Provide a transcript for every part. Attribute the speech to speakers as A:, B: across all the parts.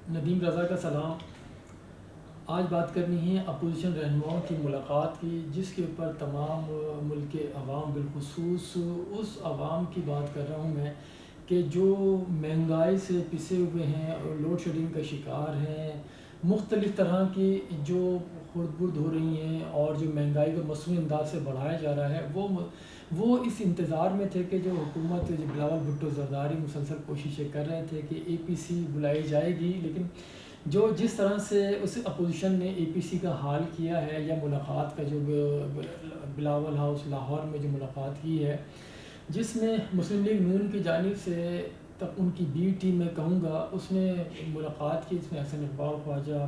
A: ندیم رضا کا سلام۔ آج بات کرنی ہے اپوزیشن رہنماؤں کی ملاقات کی، جس کے اوپر تمام ملک کے عوام بالخصوص اس عوام کی بات کر رہا ہوں میں کہ جو مہنگائی سے پسے ہوئے ہیں اور لوڈ شیڈنگ کا شکار ہیں، مختلف طرح کی جو خرد برد ہو رہی ہیں اور جو مہنگائی کو مصنوعی انداز سے بڑھایا جا رہا ہے، وہ اس انتظار میں تھے کہ جو حکومت جو بلاول بھٹو زرداری مسلسل کوششیں کر رہے تھے کہ اے پی سی بلائی جائے گی، لیکن جس طرح سے اس اپوزیشن نے اے پی سی کا حال کیا ہے یا ملاقات کا جو بلاول ہاؤس لاہور میں جو ملاقات کی ہے، جس میں مسلم لیگ نون کی جانب سے تب ان کی بی ٹیم میں کہوں گا اس نے ملاقات کی، اس میں حسن اقبال خواجہ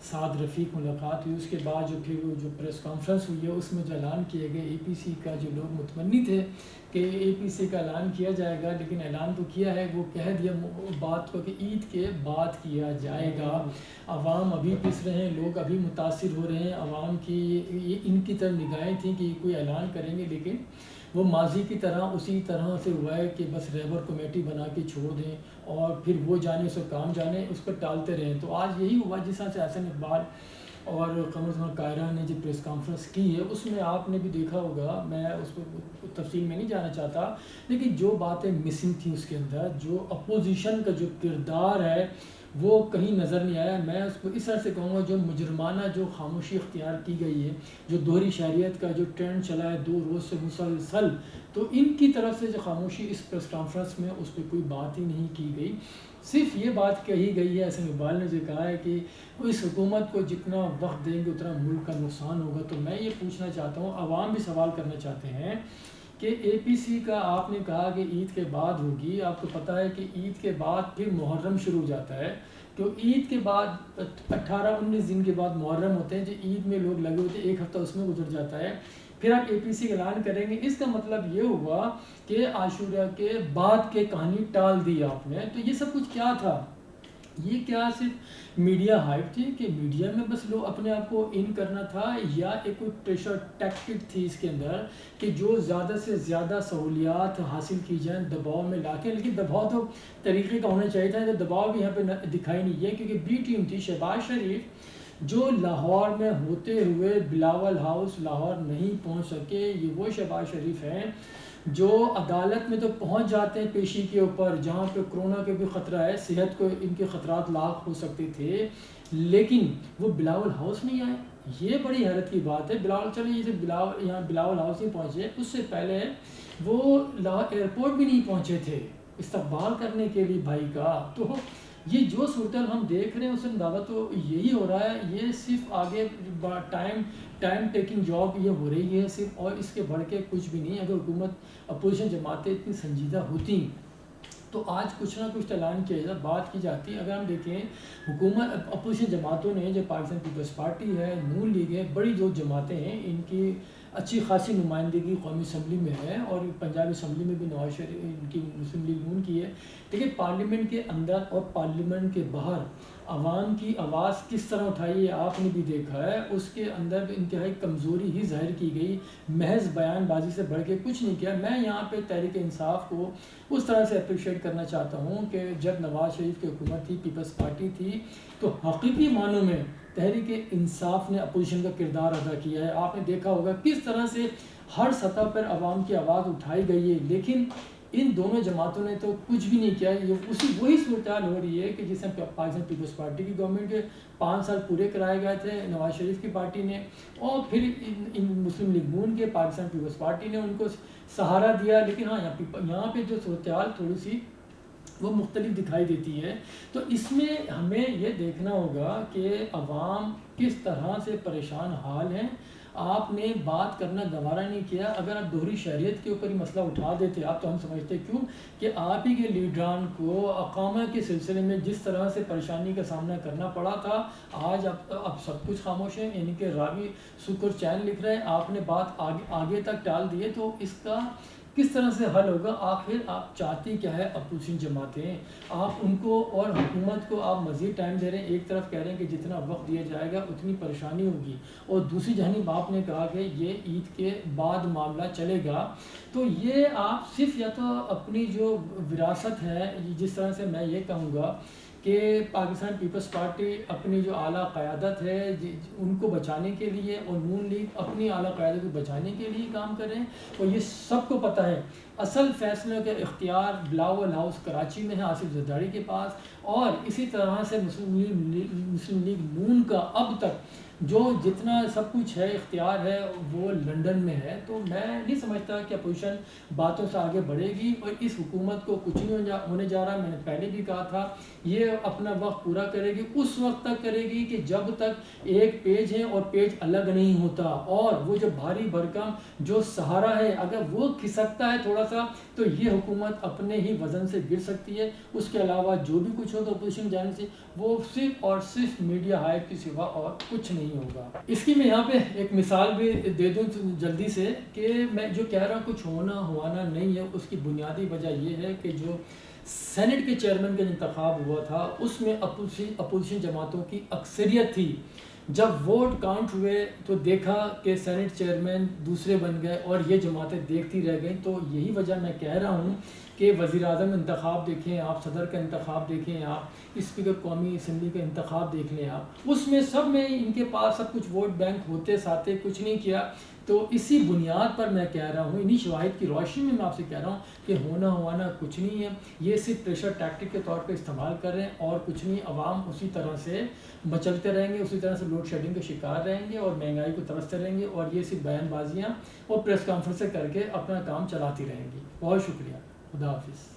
A: سعد رفیق ملاقات ہوئی، اس کے بعد پھر وہ جو پریس کانفرنس ہوئی ہے اس میں جو اعلان کیے گئے اے پی سی کا، جو لوگ متمنی تھے کہ اے پی سی کا اعلان کیا جائے گا، لیکن اعلان تو کیا ہے، وہ کہہ دیا بات کو کہ عید کے بعد کیا جائے گا۔ عوام ابھی پس رہے ہیں، لوگ ابھی متاثر ہو رہے ہیں، عوام کی یہ ان کی طرف نگاہیں تھیں کہ کوئی اعلان کریں گے، لیکن وہ ماضی کی طرح اسی طرح سے ہوا ہے کہ بس رہبر کمیٹی بنا کے چھوڑ دیں اور پھر وہ جانے اس کام جانے اس پر ٹالتے رہیں۔ تو آج یہی ہوا جس طرح سے حسن اقبال اور قمر زمان قاہرہ نے جو پریس کانفرنس کی ہے اس میں آپ نے بھی دیکھا ہوگا، میں اس کو تفصیل میں نہیں جانا چاہتا، لیکن جو باتیں مسنگ تھیں اس کے اندر، جو اپوزیشن کا جو کردار ہے وہ کہیں نظر نہیں آیا۔ میں اس کو اس طرح سے کہوں گا، جو مجرمانہ جو خاموشی اختیار کی گئی ہے، جو دوہری شہریت کا جو ٹرینڈ چلا ہے 2 روز سے مسلسل، تو ان کی طرف سے جو خاموشی اس پریس کانفرنس میں اس پہ کوئی بات ہی نہیں کی گئی۔ صرف یہ بات کہی گئی ہے، حسن اقبال نے جو کہا ہے کہ اس حکومت کو جتنا وقت دیں گے اتنا ملک کا نقصان ہوگا۔ تو میں یہ پوچھنا چاہتا ہوں، عوام بھی سوال کرنا چاہتے ہیں کہ اے پی سی کا آپ نے کہا کہ عید کے بعد ہوگی، آپ کو پتہ ہے کہ عید کے بعد پھر محرم شروع ہو جاتا ہے، تو عید کے بعد 18-19 دن کے بعد محرم ہوتے ہیں، جو عید میں لوگ لگے ہوتے ہیں، ایک ہفتہ اس میں گزر جاتا ہے، پھر آپ اے پی سی کا اعلان کریں گے۔ اس کا مطلب یہ ہوا کہ عاشورہ کے بعد کے کہانی ٹال دی آپ نے۔ تو یہ سب کچھ کیا تھا؟ یہ کیا صرف میڈیا ہائپ تھی کہ میڈیا میں بس لوگ اپنے آپ کو ان کرنا تھا، یا ایک کوئی پریشر ٹیکٹک تھی اس کے اندر کہ جو زیادہ سے زیادہ سہولیات حاصل کی جائیں دباؤ میں لا کے؟ لیکن دباؤ تو طریقے کا ہونا چاہیے تھا، تو دباؤ بھی یہاں پہ دکھائی نہیں ہے، کیونکہ بی ٹیم تھی شہباز شریف جو لاہور میں ہوتے ہوئے بلاول ہاؤس لاہور نہیں پہنچ سکے۔ یہ وہ شہباز شریف ہیں جو عدالت میں تو پہنچ جاتے ہیں پیشی کے اوپر، جہاں پہ کرونا کے بھی خطرہ ہے، صحت کو ان کے خطرات لاحق ہو سکتے تھے، لیکن وہ بلاول ہاؤس نہیں آئے۔ یہ بڑی حیرت کی بات ہے۔ یہاں بلاول ہاؤس نہیں پہنچے، اس سے پہلے وہ لاہور ایئرپورٹ بھی نہیں پہنچے تھے استقبال کرنے کے لیے بھائی کا۔ تو یہ جو صورتحال ہم دیکھ رہے ہیں اس سے اندازہ تو یہی ہو رہا ہے، یہ صرف آگے ٹائم ٹیکنگ جاب یہ ہو رہی ہے صرف، اور اس کے بڑھ کے کچھ بھی نہیں۔ اگر حکومت اپوزیشن جماعتیں اتنی سنجیدہ ہوتی تو آج کچھ نہ کچھ اعلان کیا جاتا، بات کی جاتی۔ اگر ہم دیکھیں حکومت اپوزیشن جماعتوں نے، جو پاکستان پیپلز پارٹی ہے، نون لیگ ہے، بڑی جو جماعتیں ہیں، ان کی اچھی خاصی نمائندگی قومی اسمبلی میں ہے، اور پنجاب اسمبلی میں بھی نواز شریف ان کی مسلم لیگ نون کی ہے، لیکن پارلیمنٹ کے اندر اور پارلیمنٹ کے باہر عوام کی آواز کس طرح اٹھائی ہے آپ نے بھی دیکھا ہے۔ اس کے اندر بھی انتہائی کمزوری ہی ظاہر کی گئی، محض بیان بازی سے بڑھ کے کچھ نہیں کیا۔ میں یہاں پہ تحریک انصاف کو اس طرح سے اپریشیٹ کرنا چاہتا ہوں کہ جب نواز شریف کی حکومت تھی، پیپلز پارٹی تھی، تو حقیقی معنوں میں تحریک انصاف نے اپوزیشن کا کردار ادا کیا ہے۔ آپ نے دیکھا ہوگا کس طرح سے ہر سطح پر عوام کی آواز اٹھائی گئی ہے، لیکن ان دونوں جماعتوں نے تو کچھ بھی نہیں کیا۔ یہ وہی صورتحال ہو رہی ہے کہ جس میں پاکستان پیپلز پارٹی کی گورنمنٹ کے 5 سال پورے کرائے گئے تھے نواز شریف کی پارٹی نے، اور پھر ان مسلم لیگ نون کے پاکستان پیپلز پارٹی نے ان کو سہارا دیا، لیکن ہاں یہاں پہ جو صورتحال تھوڑی سی وہ مختلف دکھائی دیتی ہے۔ تو اس میں ہمیں یہ دیکھنا ہوگا کہ عوام کس طرح سے پریشان حال ہیں۔ آپ نے بات کرنا گوارا نہیں کیا۔ اگر آپ دوہری شہریت کے اوپر ہی مسئلہ اٹھا دیتے آپ، تو ہم سمجھتے کیوں کہ آپ ہی کے لیڈران کو اقامہ کے سلسلے میں جس طرح سے پریشانی کا سامنا کرنا پڑا تھا، آج اب سب کچھ خاموش ہے، یعنی کہ راوی سکر چین لکھ رہے ہیں، آپ نے بات آگے تک ٹال دی ہے۔ تو اس کا کس طرح سے حل ہوگا؟ آخر آپ چاہتی کیا ہے اپوزیشن جماعتیں؟ آپ ان کو اور حکومت کو آپ مزید ٹائم دے رہے ہیں، ایک طرف کہہ رہے ہیں کہ جتنا وقت دیا جائے گا اتنی پریشانی ہوگی، اور دوسری جانب آپ نے کہا کہ یہ عید کے بعد معاملہ چلے گا۔ تو یہ آپ صرف یا تو اپنی جو وراثت ہے، جس طرح سے میں یہ کہوں گا کہ پاکستان پیپلز پارٹی اپنی جو اعلیٰ قیادت ہے ان کو بچانے کے لیے اور نون لیگ اپنی اعلیٰ قیادت کو بچانے کے لیے کام کر رہے ہیں، اور یہ سب کو پتہ ہے اصل فیصلے کا اختیار بلاول ہاؤس کراچی میں ہے آصف زرداری کے پاس، اور اسی طرح سے مسلم لیگ نون کا اب تک جو جتنا سب کچھ ہے اختیار ہے وہ لنڈن میں ہے۔ تو میں نہیں سمجھتا کہ اپوزیشن باتوں سے آگے بڑھے گی، اور اس حکومت کو کچھ نہیں ہونے جا رہا۔ میں نے پہلے بھی کہا تھا یہ اپنا وقت پورا کرے گی، اس وقت تک کرے گی کہ جب تک ایک پیج ہے اور پیج الگ نہیں ہوتا، اور وہ جو بھاری بھرکم جو سہارا ہے اگر وہ کھسکتا ہے تھوڑا سا تو یہ حکومت اپنے ہی وزن سے گر سکتی ہے۔ اس کے علاوہ جو بھی کچھ ہوگا اپوزیشن جانب سے وہ صرف اور صرف میڈیا ہائپ کی سوا اور کچھ نہیں ہوگا۔ اس کی میں یہاں پہ ایک مثال بھی دے دوں جلدی سے کہ میں جو کہہ رہا ہوں کچھ ہونا ہوانا نہیں ہے، اس کی بنیادی وجہ یہ ہے کہ جو سینٹ کے چیئرمین کا انتخاب ہوا تھا اس میں اپوزیشن جماعتوں کی اکثریت تھی۔ جب ووٹ کاؤنٹ ہوئے تو دیکھا کہ سینٹ چیئرمین دوسرے بن گئے اور یہ جماعتیں دیکھتی رہ گئیں۔ تو یہی وجہ میں کہہ رہا ہوں کہ وزیر اعظم انتخاب دیکھیں آپ، صدر کا انتخاب دیکھیں آپ، اسپیکر قومی اسمبلی کا انتخاب دیکھ لیں آپ، اس میں سب میں ان کے پاس سب کچھ ووٹ بینک ہوتے ساتھے کچھ نہیں کیا۔ تو اسی بنیاد پر میں کہہ رہا ہوں، انہی شواہد کی روشنی میں آپ سے کہہ رہا ہوں کہ ہونا ہوانا کچھ نہیں ہے، یہ صرف پریشر ٹیکٹک کے طور پہ استعمال کر رہے ہیں اور کچھ نہیں۔ عوام اسی طرح سے مچلتے رہیں گے، اسی طرح سے لوڈ شیڈنگ کا شکار رہیں گے اور مہنگائی کو ترستے رہیں گے، اور یہ صرف بیان بازیاں اور پریس کانفرنسیں کر کے اپنا کام چلاتی رہیں گی۔ بہت شکریہ، خدا حافظ۔